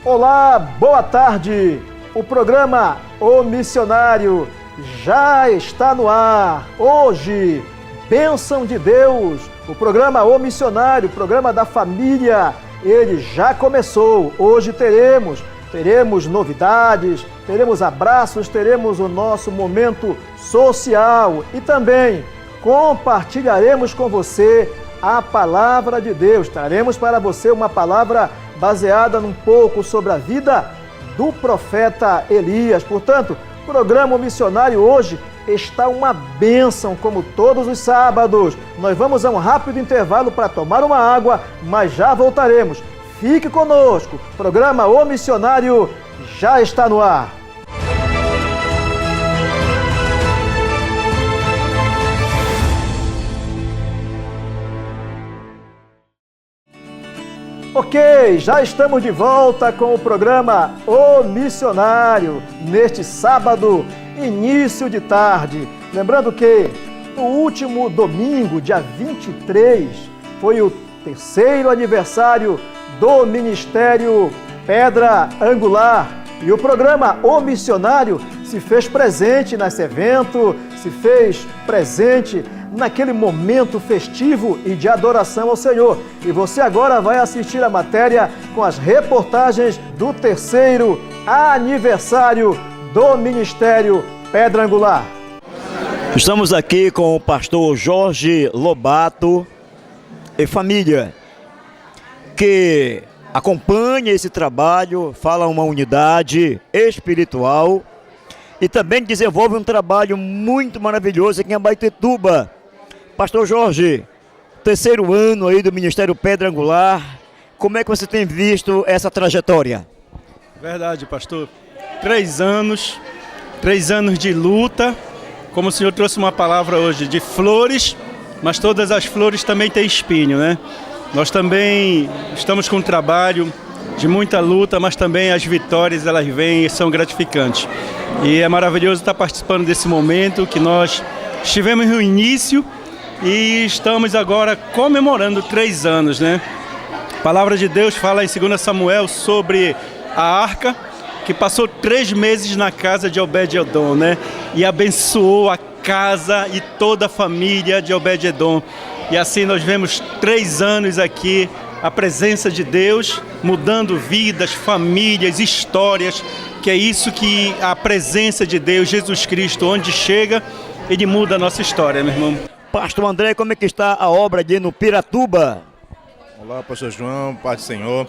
Olá, boa tarde! O programa O Missionário já está no ar. Hoje, bênção de Deus, o programa O Missionário, o programa da família, ele já começou. Hoje teremos novidades, teremos abraços, teremos o nosso momento social e também compartilharemos com você a palavra de Deus. Traremos para você uma palavra baseada um pouco sobre a vida do profeta Elias. Portanto, o programa Missionário hoje está uma bênção, como todos os sábados. Nós vamos a um rápido intervalo para tomar uma água, mas já voltaremos. Fique conosco, o programa O Missionário já está no ar. Ok, já estamos de volta com o programa O Missionário, neste sábado, início de tarde. Lembrando que no último domingo, dia 23, foi o terceiro aniversário do Ministério Pedra Angular. E o programa O Missionário se fez presente nesse evento, se fez presente naquele momento festivo e de adoração ao Senhor. E você agora vai assistir a matéria com as reportagens do terceiro aniversário do Ministério Pedra Angular. Estamos aqui com o pastor Jorge Lobato e família, que acompanha esse trabalho, fala uma unidade espiritual e também desenvolve um trabalho muito maravilhoso aqui em Abaetetuba. Pastor Jorge, terceiro ano aí do Ministério Pedra Angular, como é que você tem visto essa trajetória? Verdade, pastor. 3 anos de luta, como o senhor trouxe uma palavra hoje, de flores, mas todas as flores também têm espinho, né? Nós também estamos com um trabalho de muita luta, mas também as vitórias, elas vêm e são gratificantes. E é maravilhoso estar participando desse momento que nós estivemos no início e estamos agora comemorando 3 anos, né? A palavra de Deus fala em 2 Samuel sobre a arca, que passou 3 meses na casa de Obed-edom, né? E abençoou a casa e toda a família de Obed-edom. E assim nós vemos 3 anos aqui, a presença de Deus mudando vidas, famílias, histórias, que é isso que a presença de Deus, Jesus Cristo, onde chega, ele muda a nossa história, meu irmão. Pastor André, como é que está a obra ali no Piratuba? Olá, pastor João, paz do Senhor.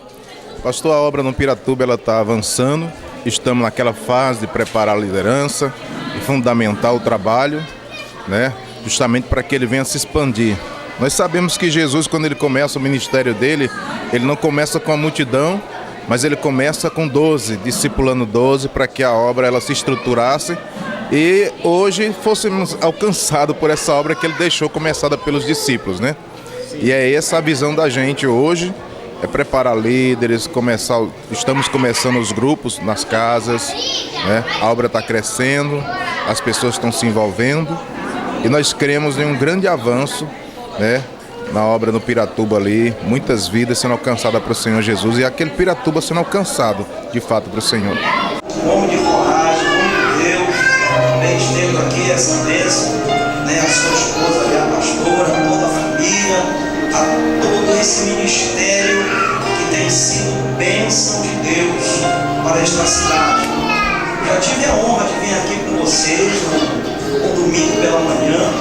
Pastor, a obra no Piratuba ela está avançando, estamos naquela fase de preparar a liderança e fundamentar o trabalho, né? Justamente para que ele venha se expandir. Nós sabemos que Jesus, quando ele começa o ministério dele, ele não começa com a multidão, mas ele começa com 12, discipulando 12, para que a obra ela se estruturasse e hoje fôssemos alcançados por essa obra que ele deixou começada pelos discípulos, né? Sim. E é essa a visão da gente hoje, é preparar líderes, estamos começando os grupos nas casas, né? A obra está crescendo, as pessoas estão se envolvendo e nós cremos em um grande avanço, né? Na obra no Piratuba ali, muitas vidas sendo alcançadas para o Senhor Jesus e aquele Piratuba sendo alcançado de fato para o Senhor. Homem de coragem, homem de Deus, também estendo aqui essa bênção, né? A sua esposa, a pastora, toda a família, a todo esse ministério que tem sido bênção de Deus para esta cidade. Já tive a honra de vir aqui com vocês no domingo pela manhã,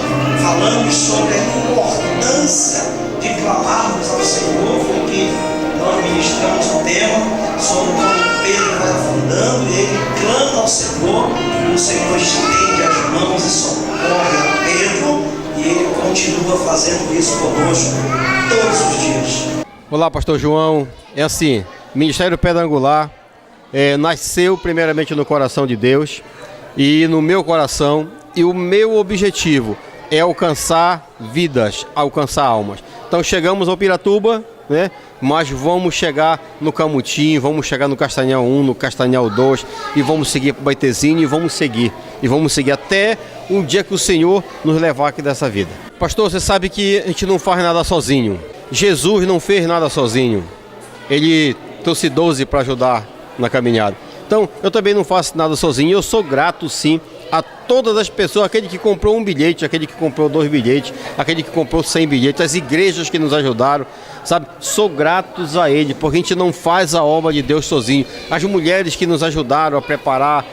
falando sobre a importância de clamarmos ao Senhor, porque nós ministramos um tema sobre quando Pedro vai afundando e ele clama ao Senhor, o Senhor estende as mãos e socorre a Pedro e ele continua fazendo isso conosco todos os dias. Olá, pastor João. É assim, Ministério Pedra Angular nasceu primeiramente no coração de Deus e no meu coração, e o meu objetivo é alcançar vidas, alcançar almas. Então chegamos ao Piratuba, né? Mas vamos chegar no Camutim, vamos chegar no Castanhal 1, no Castanhal 2 e vamos seguir para o Baitezinho e vamos seguir até um dia que o Senhor nos levar aqui dessa vida. Pastor, você sabe que a gente não faz nada sozinho. Jesus não fez nada sozinho. Ele trouxe 12 para ajudar na caminhada. Então, eu também não faço nada sozinho, eu sou grato sim a todas as pessoas, aquele que comprou um bilhete, aquele que comprou 2 bilhetes, aquele que comprou 100 bilhetes, as igrejas que nos ajudaram, sabe? Sou gratos a ele, porque a gente não faz a obra de Deus sozinho. As mulheres que nos ajudaram a preparar,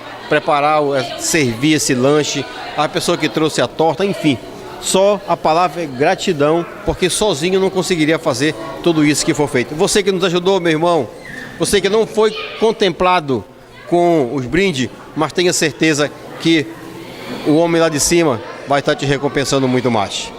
servir esse lanche, a pessoa que trouxe a torta, enfim. Só a palavra é gratidão, porque sozinho eu não conseguiria fazer tudo isso que foi feito. Você que nos ajudou, meu irmão, você que não foi contemplado com os brindes, mas tenha certeza que o homem lá de cima vai estar te recompensando muito mais.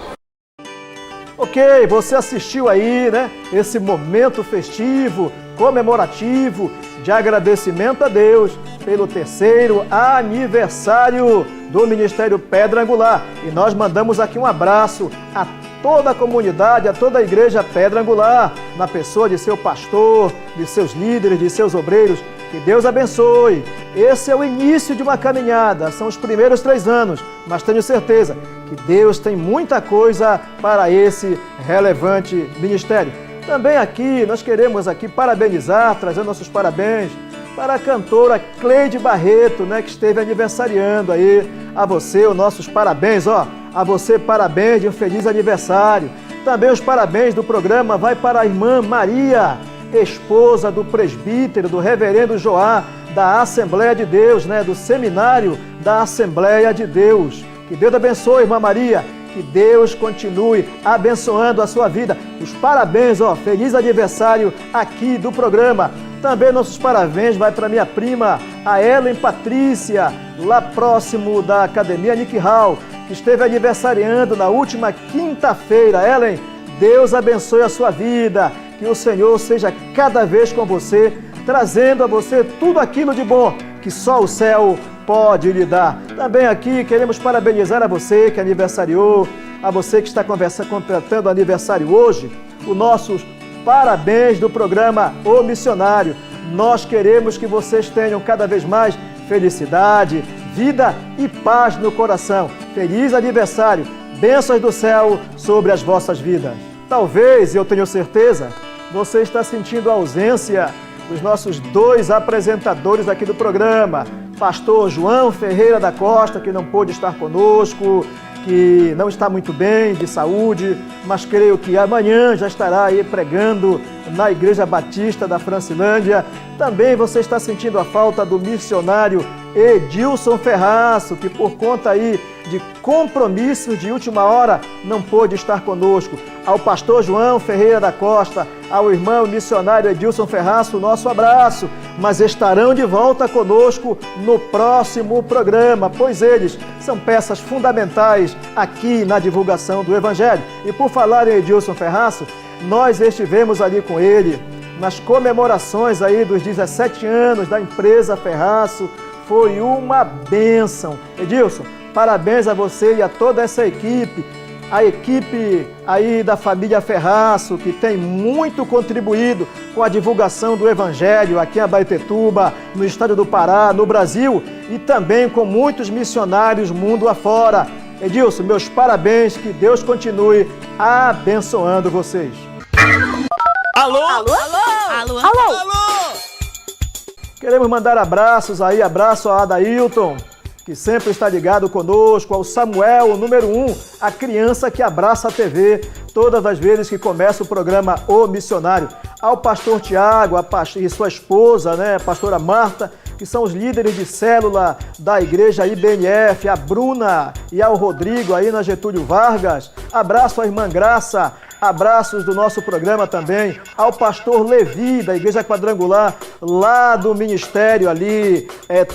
Ok, você assistiu aí, né? Esse momento festivo, comemorativo, de agradecimento a Deus pelo 3º aniversário do Ministério Pedra Angular. E nós mandamos aqui um abraço a toda a comunidade, a toda a igreja Pedra Angular, na pessoa de seu pastor, de seus líderes, de seus obreiros. Que Deus abençoe. Esse é o início de uma caminhada, são os primeiros 3 anos, mas tenho certeza que Deus tem muita coisa para esse relevante ministério. Também aqui, nós queremos aqui parabenizar, trazer nossos parabéns para a cantora Cleide Barreto, né, que esteve aniversariando aí. A você, os nossos parabéns, ó. A você, parabéns de um feliz aniversário. Também os parabéns do programa vai para a irmã Maria, esposa do presbítero, do reverendo Joá, da Assembleia de Deus, né, do seminário da Assembleia de Deus. Que Deus abençoe, irmã Maria, que Deus continue abençoando a sua vida. Os parabéns, ó, feliz aniversário aqui do programa. Também nossos parabéns vai para minha prima, a Ellen Patrícia, lá próximo da Academia Nick Hall, que esteve aniversariando na última quinta-feira. Ellen, Deus abençoe a sua vida. Que o Senhor seja cada vez com você, trazendo a você tudo aquilo de bom que só o céu pode lhe dar. Também aqui queremos parabenizar a você que aniversariou, a você que está completando aniversário hoje, os nossos parabéns do programa O Missionário. Nós queremos que vocês tenham cada vez mais felicidade, vida e paz no coração. Feliz aniversário, bênçãos do céu sobre as vossas vidas. Talvez, eu tenho certeza, você está sentindo a ausência dos nossos 2 apresentadores aqui do programa. Pastor João Ferreira da Costa, que não pôde estar conosco, que não está muito bem de saúde, mas creio que amanhã já estará aí pregando na Igreja Batista da Francilândia. Também você está sentindo a falta do missionário Edilson Ferraço, que por conta aí de compromissos de última hora não pôde estar conosco. Ao pastor João Ferreira da Costa, ao irmão missionário Edilson Ferraço, nosso abraço, mas estarão de volta conosco no próximo programa, pois eles são peças fundamentais aqui na divulgação do Evangelho. E por falar em Edilson Ferraço, nós estivemos ali com ele nas comemorações aí dos 17 anos da empresa Ferraço. Foi uma bênção. Edilson, parabéns a você e a toda essa equipe, a equipe aí da família Ferraço, que tem muito contribuído com a divulgação do Evangelho aqui em Abaetetuba, no estado do Pará, no Brasil, e também com muitos missionários mundo afora. Edilson, meus parabéns, que Deus continue abençoando vocês. Alô? Alô? Alô? Alô? Alô? Queremos mandar abraços aí, abraço a Adailton, que sempre está ligado conosco, ao Samuel, o número 1, a criança que abraça a TV todas as vezes que começa o programa O Missionário, ao pastor Tiago e sua esposa, né, a pastora Marta, que são os líderes de célula da igreja IBNF, a Bruna e ao Rodrigo aí na Getúlio Vargas. Abraço à irmã Graça. Abraços do nosso programa também ao pastor Levi, da Igreja Quadrangular, lá do ministério ali,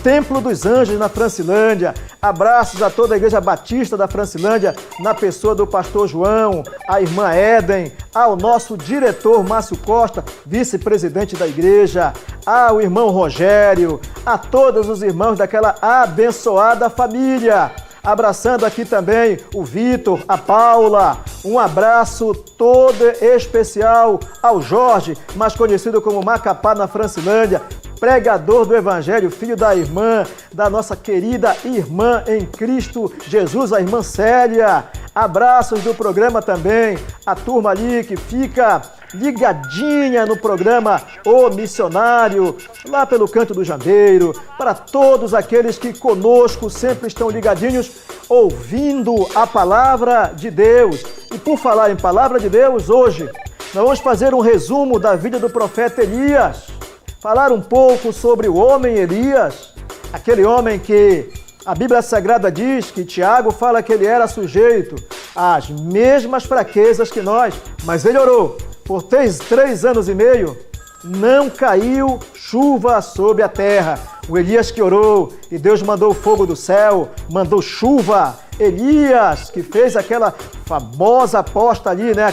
Templo dos Anjos, na Francilândia. Abraços a toda a Igreja Batista da Francilândia, na pessoa do pastor João, a irmã Éden, ao nosso diretor Márcio Costa, vice-presidente da igreja, ao irmão Rogério, a todos os irmãos daquela abençoada família. Abraçando aqui também o Vitor, a Paula, um abraço todo especial ao Jorge, mais conhecido como Macapá na Francilândia, pregador do Evangelho, filho da irmã, da nossa querida irmã em Cristo Jesus, a irmã Célia. Abraços do programa também, a turma ali que fica ligadinha no programa O Missionário, lá pelo Canto do Jambeiro, para todos aqueles que conosco sempre estão ligadinhos, ouvindo a Palavra de Deus. E por falar em Palavra de Deus, hoje nós vamos fazer um resumo da vida do profeta Elias, falar um pouco sobre o homem Elias, aquele homem que a Bíblia Sagrada diz que Tiago fala que ele era sujeito às mesmas fraquezas que nós, mas ele orou por 3 anos e meio, não caiu chuva sobre a terra. O Elias que orou e Deus mandou fogo do céu, mandou chuva. Elias que fez aquela famosa aposta ali, né?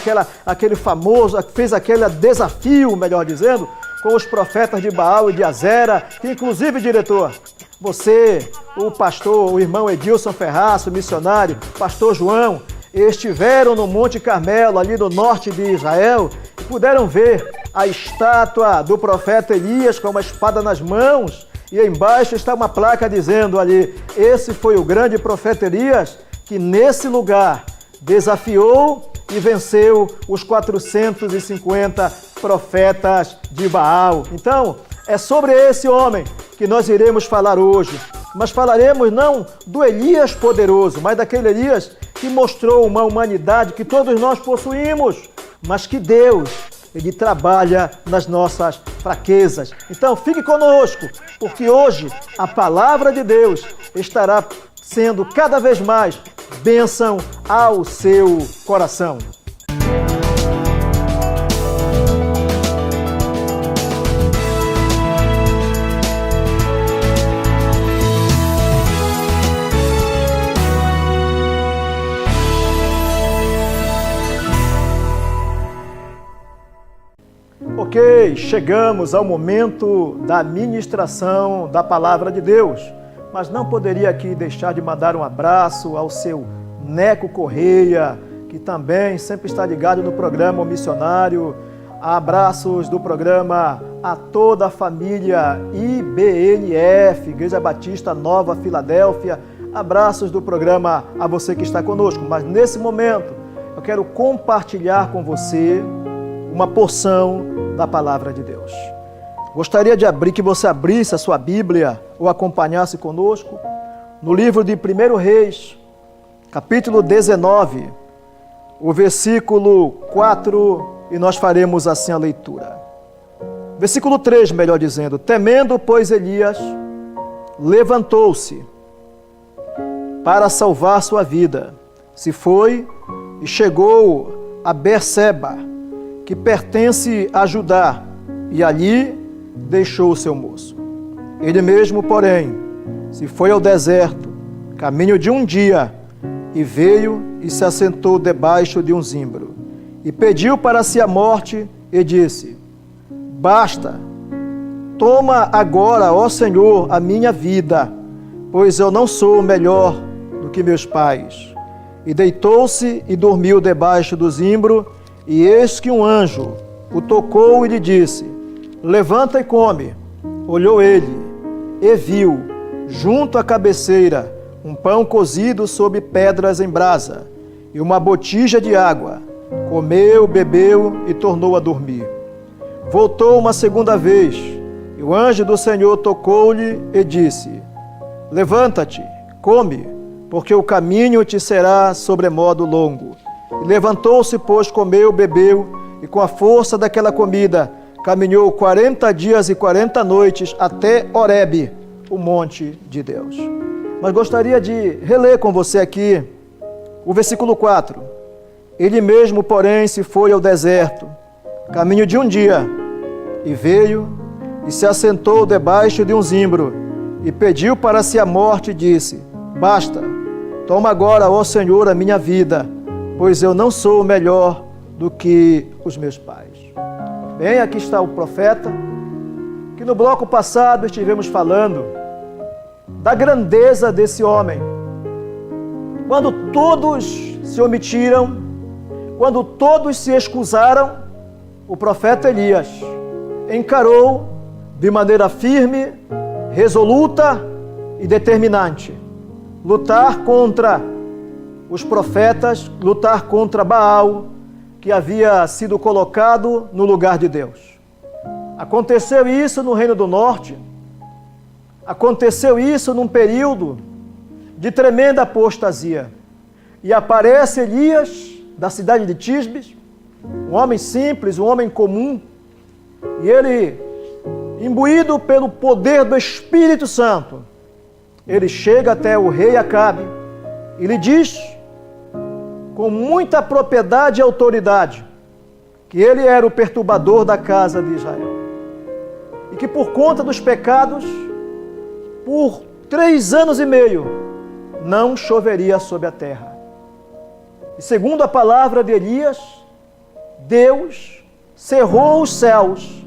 Aquele famoso, fez aquele desafio, melhor dizendo, com os profetas de Baal e de Azera, que inclusive, diretor, você, o pastor, o irmão Edilson Ferraz, o missionário, pastor João, estiveram no Monte Carmelo, ali no norte de Israel, e puderam ver a estátua do profeta Elias com uma espada nas mãos, e embaixo está uma placa dizendo ali, esse foi o grande profeta Elias, que nesse lugar desafiou e venceu os 450 profetas de Baal. Então, é sobre esse homem que nós iremos falar hoje. Mas falaremos não do Elias poderoso, mas daquele Elias que mostrou uma humanidade que todos nós possuímos, mas que Deus, Ele trabalha nas nossas fraquezas. Então fique conosco, porque hoje a palavra de Deus estará sendo cada vez mais bênção ao seu coração. Ok, chegamos ao momento da ministração da Palavra de Deus, mas não poderia aqui deixar de mandar um abraço ao seu Neco Correia, que também sempre está ligado no programa O Missionário. Abraços do programa a toda a família IBNF, Igreja Batista Nova Filadélfia. Abraços do programa a você que está conosco, mas nesse momento eu quero compartilhar com você uma porção da Palavra de Deus. Gostaria que você abrisse a sua Bíblia ou acompanhasse conosco no livro de 1 Reis, capítulo 19, o versículo 4, e nós faremos assim a leitura. Versículo 3, melhor dizendo: temendo, pois, Elias levantou-se para salvar sua vida, se foi e chegou a Berseba, que pertence a Judá, e ali deixou o seu moço. Ele mesmo, porém, se foi ao deserto, caminho de um dia, e veio e se assentou debaixo de um zimbro, e pediu para si a morte, e disse: basta, toma agora, ó Senhor, a minha vida, pois eu não sou melhor do que meus pais. E deitou-se e dormiu debaixo do zimbro. E eis que um anjo o tocou e lhe disse: levanta e come. Olhou ele e viu, junto à cabeceira, um pão cozido sobre pedras em brasa e uma botija de água. Comeu, bebeu e tornou a dormir. Voltou uma segunda vez, e o anjo do Senhor tocou-lhe e disse: levanta-te, come, porque o caminho te será sobremodo longo. E levantou-se, pois, comeu, bebeu, e com a força daquela comida, caminhou 40 dias e 40 noites até Horebe, o monte de Deus. Mas gostaria de reler com você aqui o versículo 4. Ele mesmo, porém, se foi ao deserto, caminho de um dia, e veio e se assentou debaixo de um zimbro, e pediu para si a morte, e disse: basta, toma agora, ó Senhor, a minha vida, pois eu não sou melhor do que os meus pais. Bem, aqui está o profeta, que no bloco passado estivemos falando da grandeza desse homem. Quando todos se omitiram, quando todos se excusaram, o profeta Elias encarou de maneira firme, resoluta e determinante lutar contra os profetas, lutar contra Baal, que havia sido colocado no lugar de Deus. Aconteceu isso no Reino do Norte, aconteceu isso num período de tremenda apostasia. E aparece Elias, da cidade de Tisbe, um homem simples, um homem comum, e ele, imbuído pelo poder do Espírito Santo, ele chega até o rei Acabe e lhe diz, com muita propriedade e autoridade, que ele era o perturbador da casa de Israel. E que por conta dos pecados, por 3 anos e meio, não choveria sobre a terra. E segundo a palavra de Elias, Deus cerrou os céus,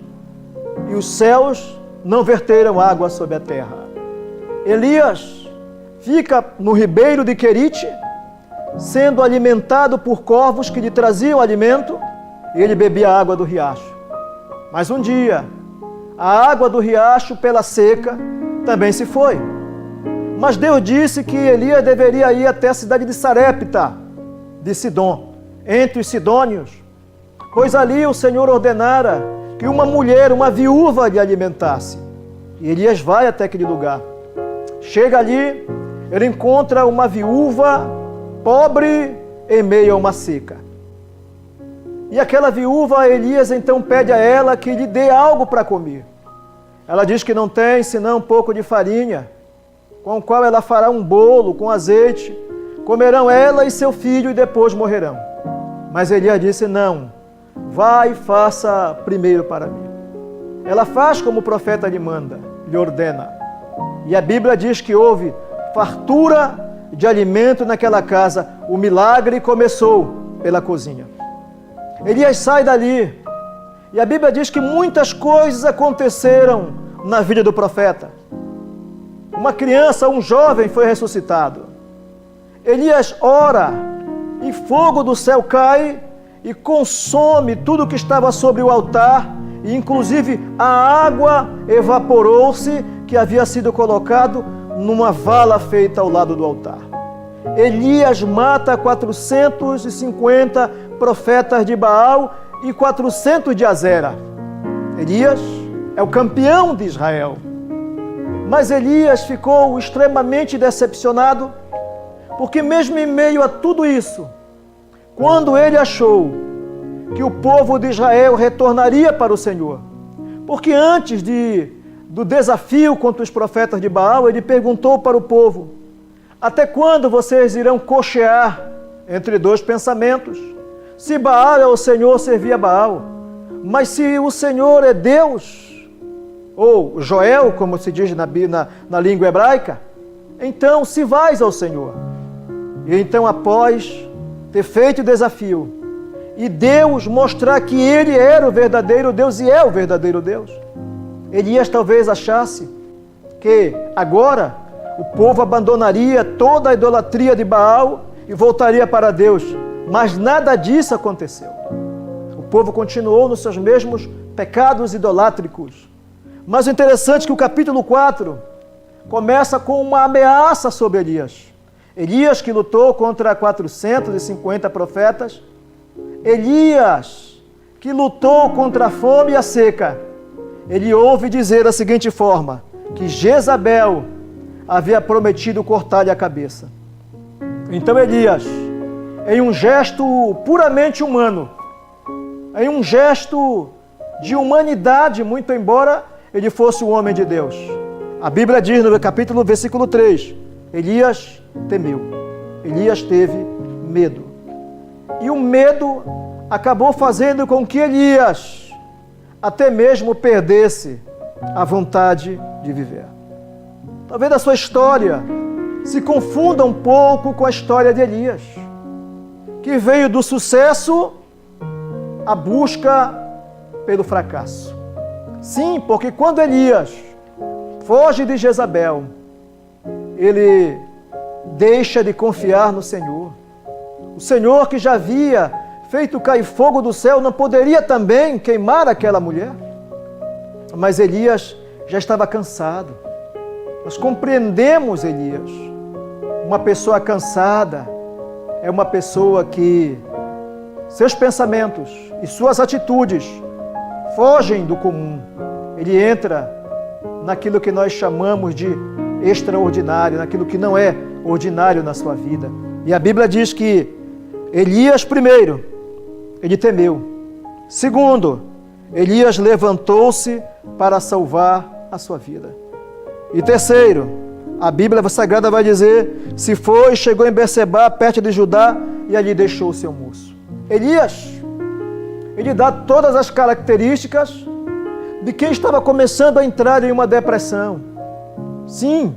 e os céus não verteram água sobre a terra. Elias fica no ribeiro de Querite, sendo alimentado por corvos que lhe traziam alimento, e ele bebia a água do riacho. Mas um dia, a água do riacho, pela seca, também se foi. Mas Deus disse que Elias deveria ir até a cidade de Sarepta, de Sidom, entre os sidônios, pois ali o Senhor ordenara que uma mulher, uma viúva, lhe alimentasse. E Elias vai até aquele lugar. Chega ali, ele encontra uma viúva pobre em meio a uma seca. E aquela viúva, Elias então pede a ela que lhe dê algo para comer. Ela diz que não tem senão um pouco de farinha, com o qual ela fará um bolo com azeite. Comerão ela e seu filho e depois morrerão. Mas Elias disse, não, vai e faça primeiro para mim. Ela faz como o profeta lhe manda, lhe ordena. E a Bíblia diz que houve fartura de alimento naquela casa. O milagre começou pela cozinha. Elias sai dali. E a Bíblia diz que muitas coisas aconteceram na vida do profeta. Uma criança, um jovem foi ressuscitado. Elias ora e fogo do céu cai e consome tudo que estava sobre o altar, e inclusive a água evaporou-se que havia sido colocado numa vala feita ao lado do altar. Elias mata 450 profetas de Baal e 400 de Azera. Elias é o campeão de Israel. Mas Elias ficou extremamente decepcionado, porque mesmo em meio a tudo isso, quando ele achou que o povo de Israel retornaria para o Senhor, porque antes do desafio contra os profetas de Baal, ele perguntou para o povo, até quando vocês irão cochear entre 2 pensamentos? Se Baal é o Senhor, servia Baal. Mas se o Senhor é Deus, ou Joel, como se diz na língua hebraica, então se vais ao Senhor. E então, após ter feito o desafio, e Deus mostrar que Ele era o verdadeiro Deus e é o verdadeiro Deus, Elias talvez achasse que agora o povo abandonaria toda a idolatria de Baal e voltaria para Deus. Mas nada disso aconteceu. O povo continuou nos seus mesmos pecados idolátricos. Mas o interessante é que o capítulo 4 começa com uma ameaça sobre Elias. Elias, que lutou contra 450 profetas. Elias, que lutou contra a fome e a seca. Ele ouve dizer da seguinte forma, que Jezabel havia prometido cortar-lhe a cabeça. Então Elias, em um gesto puramente humano, em um gesto de humanidade, muito embora ele fosse um homem de Deus. A Bíblia diz no capítulo, versículo 3, Elias temeu, Elias teve medo. E o medo acabou fazendo com que Elias até mesmo perdesse a vontade de viver. Talvez a sua história se confunda um pouco com a história de Elias, que veio do sucesso à busca pelo fracasso. Sim, porque quando Elias foge de Jezabel, ele deixa de confiar no Senhor. O Senhor, que já havia feito cair fogo do céu, não poderia também queimar aquela mulher? Mas Elias já estava cansado. Nós compreendemos Elias. Uma pessoa cansada é uma pessoa que seus pensamentos e suas atitudes fogem do comum. Ele entra naquilo que nós chamamos de extraordinário, naquilo que não é ordinário na sua vida. E a Bíblia diz que Elias, primeiro, ele temeu. Segundo, Elias levantou-se para salvar a sua vida. E terceiro, a Bíblia Sagrada vai dizer, se foi, chegou em Berseba, perto de Judá, e ali deixou o seu moço. Elias, ele dá todas as características de quem estava começando a entrar em uma depressão. Sim,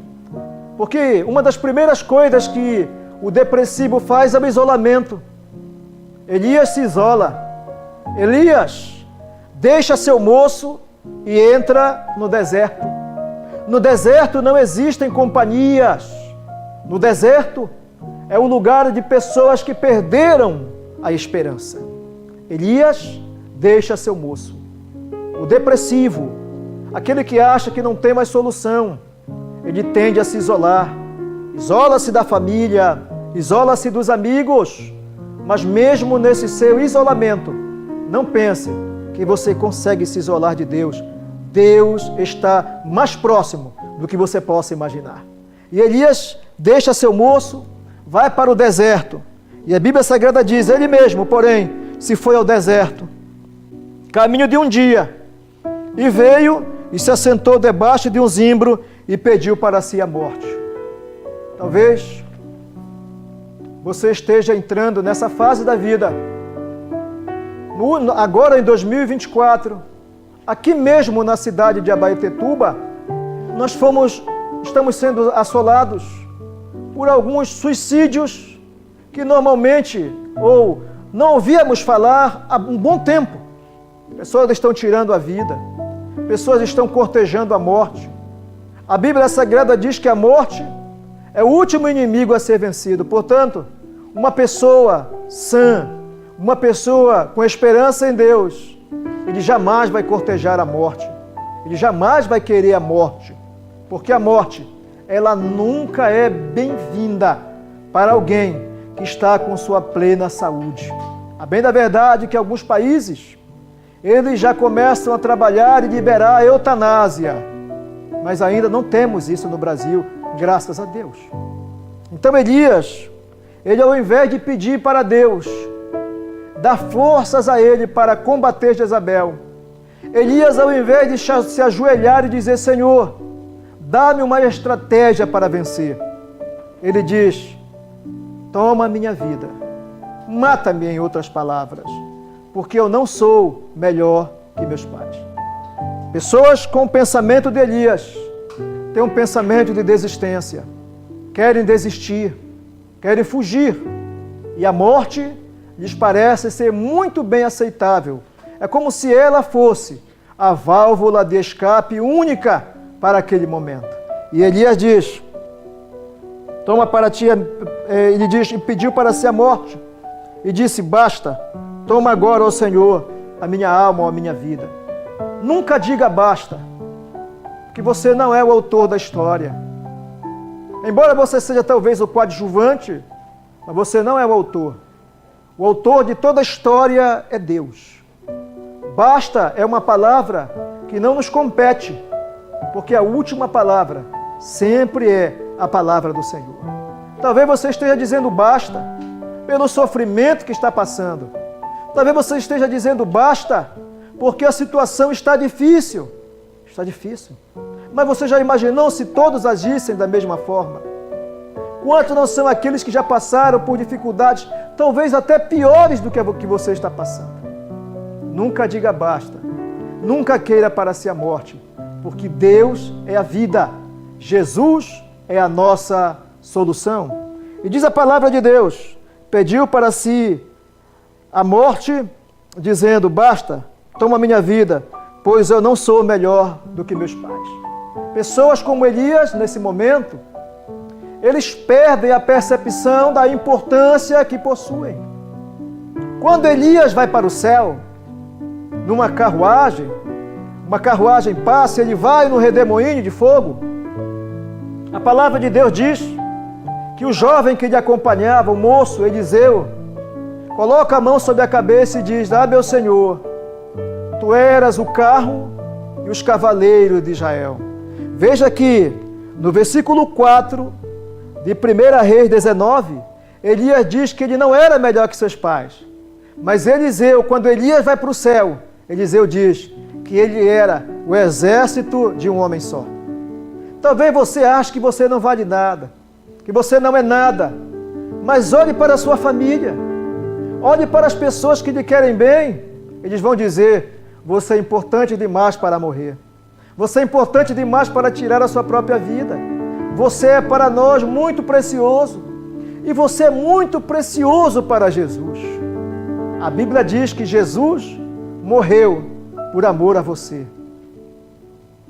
porque uma das primeiras coisas que o depressivo faz é o isolamento. Elias se isola. Elias deixa seu moço e entra no deserto. No deserto não existem companhias. No deserto é o lugar de pessoas que perderam a esperança. Elias deixa seu moço. O depressivo, aquele que acha que não tem mais solução, ele tende a se isolar. Isola-se da família, isola-se dos amigos, mas mesmo nesse seu isolamento, não pense que você consegue se isolar de Deus. Deus está mais próximo do que você possa imaginar. E Elias deixa seu moço, vai para o deserto. E a Bíblia Sagrada diz, ele mesmo, porém, se foi ao deserto, caminho de um dia, e veio e se assentou debaixo de um zimbro e pediu para si a morte. Talvez você esteja entrando nessa fase da vida. Agora em 2024, aqui mesmo na cidade de Abaetetuba, nós estamos sendo assolados por alguns suicídios que normalmente ou não ouvíamos falar há um bom tempo. Pessoas estão tirando a vida, pessoas estão cortejando a morte. A Bíblia Sagrada diz que a morte é o último inimigo a ser vencido. Portanto, uma pessoa sã, uma pessoa com esperança em Deus, ele jamais vai cortejar a morte. Ele jamais vai querer a morte. Porque a morte, ela nunca é bem-vinda para alguém que está com sua plena saúde. A bem da verdade que alguns países, eles já começam a trabalhar e liberar a eutanásia. Mas ainda não temos isso no Brasil, graças a Deus. Então Elias, ele ao invés de pedir para Deus, dar forças a ele para combater Jezabel, Elias ao invés de se ajoelhar e dizer, Senhor, dá-me uma estratégia para vencer, ele diz, toma a minha vida, mata-me, em outras palavras, porque eu não sou melhor que meus pais. Pessoas com o pensamento de Elias têm um pensamento de desistência, querem desistir, querem fugir, e a morte lhes parece ser muito bem aceitável. É como se ela fosse a válvula de escape única para aquele momento. E Elias diz, toma para ti, ele diz, e pediu para si a morte, e disse, basta, toma agora, ó Senhor, a minha alma ou a minha vida. Nunca diga basta, que você não é o autor da história. Embora você seja talvez o coadjuvante, mas você não é o autor. O autor de toda a história é Deus. Basta é uma palavra que não nos compete, porque a última palavra sempre é a palavra do Senhor. Talvez você esteja dizendo basta pelo sofrimento que está passando. Talvez você esteja dizendo basta porque a situação está difícil. Está difícil. Mas você já imaginou se todos agissem da mesma forma? Quantos não são aqueles que já passaram por dificuldades, talvez até piores do que a que você está passando? Nunca diga basta. Nunca queira para si a morte, porque Deus é a vida. Jesus é a nossa solução. E diz a palavra de Deus, pediu para si a morte, dizendo, basta, toma minha vida, pois eu não sou melhor do que meus pais. Pessoas como Elias, nesse momento, eles perdem a percepção da importância que possuem. Quando Elias vai para o céu, numa carruagem, uma carruagem passa, ele vai no redemoinho de fogo. A palavra de Deus diz que o jovem que lhe acompanhava, o moço Eliseu, coloca a mão sobre a cabeça e diz: ah, meu Senhor, tu eras o carro e os cavaleiros de Israel. Veja que no versículo 4 de 1 Reis 19, Elias diz que ele não era melhor que seus pais. Mas Eliseu, quando Elias vai para o céu, Eliseu diz que ele era o exército de um homem só. Talvez você ache que você não vale nada, que você não é nada, mas olhe para a sua família, olhe para as pessoas que lhe querem bem. Eles vão dizer: você é importante demais para morrer, você é importante demais para tirar a sua própria vida, você é para nós muito precioso, e você é muito precioso para Jesus. A Bíblia diz que Jesus morreu por amor a você.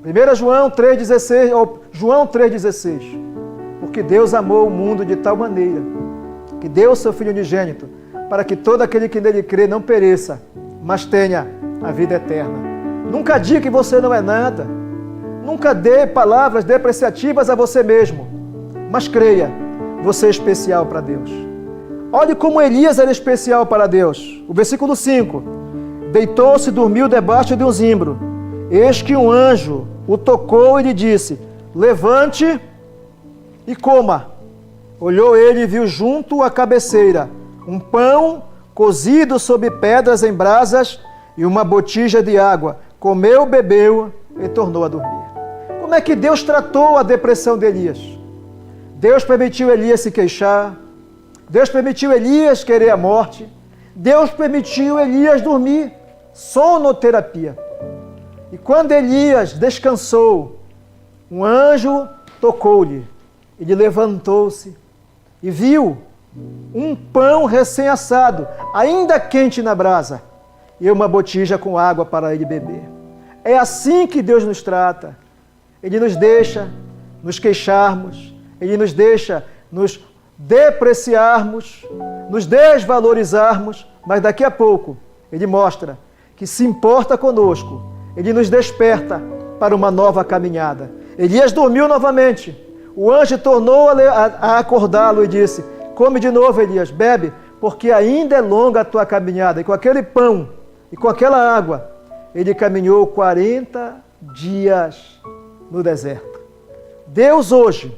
1 João 3,16, ou João 3,16. Porque Deus amou o mundo de tal maneira que deu o seu Filho unigênito, para que todo aquele que nele crê não pereça, mas tenha a vida eterna. Nunca diga que você não é nada. Nunca dê palavras depreciativas a você mesmo. Mas creia, você é especial para Deus. Olhe como Elias era especial para Deus. O versículo 5. Deitou-se e dormiu debaixo de um zimbro. Eis que um anjo o tocou e lhe disse: levante e coma. Olhou ele e viu junto à cabeceira um pão cozido sobre pedras em brasas e uma botija de água. Comeu, bebeu e tornou a dormir. Como é que Deus tratou a depressão de Elias? Deus permitiu Elias se queixar. Deus permitiu Elias querer a morte. Deus permitiu Elias dormir. Sonoterapia. E quando Elias descansou, um anjo tocou-lhe. Ele levantou-se e viu um pão recém-assado, ainda quente na brasa, e uma botija com água para ele beber. É assim que Deus nos trata. Ele nos deixa nos queixarmos, Ele nos deixa nos depreciarmos, nos desvalorizarmos, mas daqui a pouco Ele mostra que se importa conosco. Ele nos desperta para uma nova caminhada. Elias dormiu novamente. O anjo tornou a acordá-lo e disse: come de novo, Elias, bebe, porque ainda é longa a tua caminhada. E com aquele pão e com aquela água, ele caminhou 40 dias no deserto. Deus hoje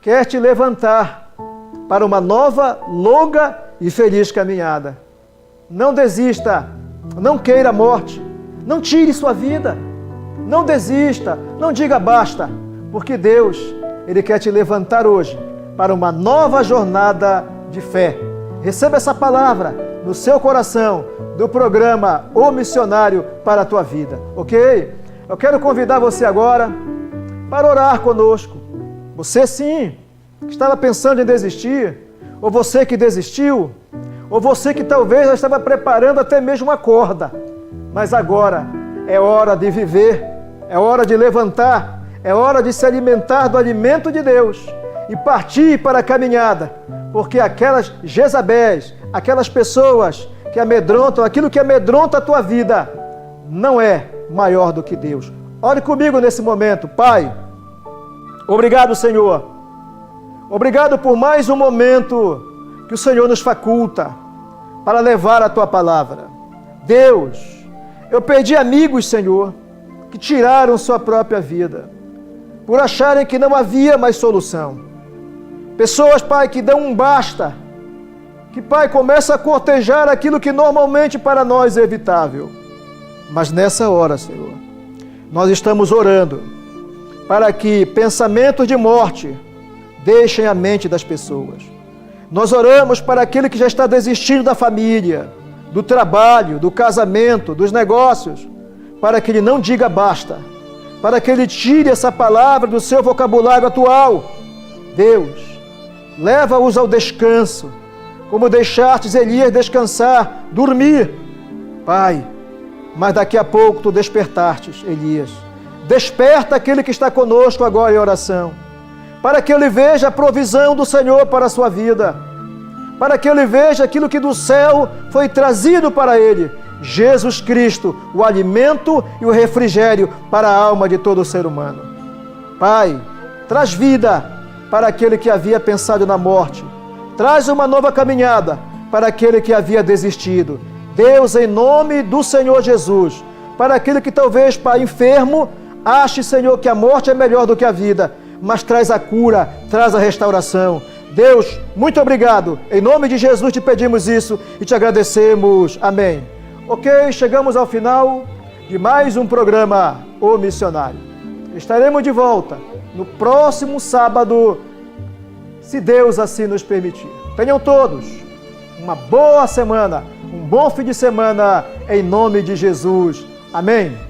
quer te levantar para uma nova, longa e feliz caminhada. Não desista, não queira a morte, não tire sua vida, não desista, não diga basta, porque Deus, Ele quer te levantar hoje para uma nova jornada de fé. Receba essa palavra no seu coração do programa O Missionário para a tua vida, ok? Eu quero convidar você agora para orar conosco. Você sim, que estava pensando em desistir, ou você que desistiu, ou você que talvez já estava preparando até mesmo uma corda, mas agora é hora de viver, é hora de levantar, é hora de se alimentar do alimento de Deus e partir para a caminhada, porque aquelas Jezabéis, aquelas pessoas que amedrontam, aquilo que amedronta a tua vida, não é maior do que Deus. Ore comigo nesse momento. Pai, obrigado, Senhor. Obrigado por mais um momento que o Senhor nos faculta para levar a tua palavra. Deus, eu perdi amigos, Senhor, que tiraram sua própria vida por acharem que não havia mais solução. Pessoas, Pai, que dão um basta, que, Pai, começa a cortejar aquilo que normalmente para nós é evitável. Mas nessa hora, Senhor, nós estamos orando para que pensamentos de morte deixem a mente das pessoas. Nós oramos para aquele que já está desistindo da família, do trabalho, do casamento, dos negócios, para que ele não diga basta, para que ele tire essa palavra do seu vocabulário atual. Deus, leva-os ao descanso, como deixastes Elias descansar, dormir. Pai, mas daqui a pouco tu despertastes Elias. Desperta aquele que está conosco agora em oração, para que ele veja a provisão do Senhor para a sua vida, para que ele veja aquilo que do céu foi trazido para ele, Jesus Cristo, o alimento e o refrigério para a alma de todo ser humano. Pai, traz vida para aquele que havia pensado na morte, traz uma nova caminhada para aquele que havia desistido. Deus, em nome do Senhor Jesus, para aquele que talvez, Pai, enfermo, ache, Senhor, que a morte é melhor do que a vida, mas traz a cura, traz a restauração. Deus, muito obrigado. Em nome de Jesus te pedimos isso e te agradecemos. Amém. Ok, chegamos ao final de mais um programa O Missionário. Estaremos de volta no próximo sábado, se Deus assim nos permitir. Tenham todos uma boa semana, um bom fim de semana, em nome de Jesus. Amém.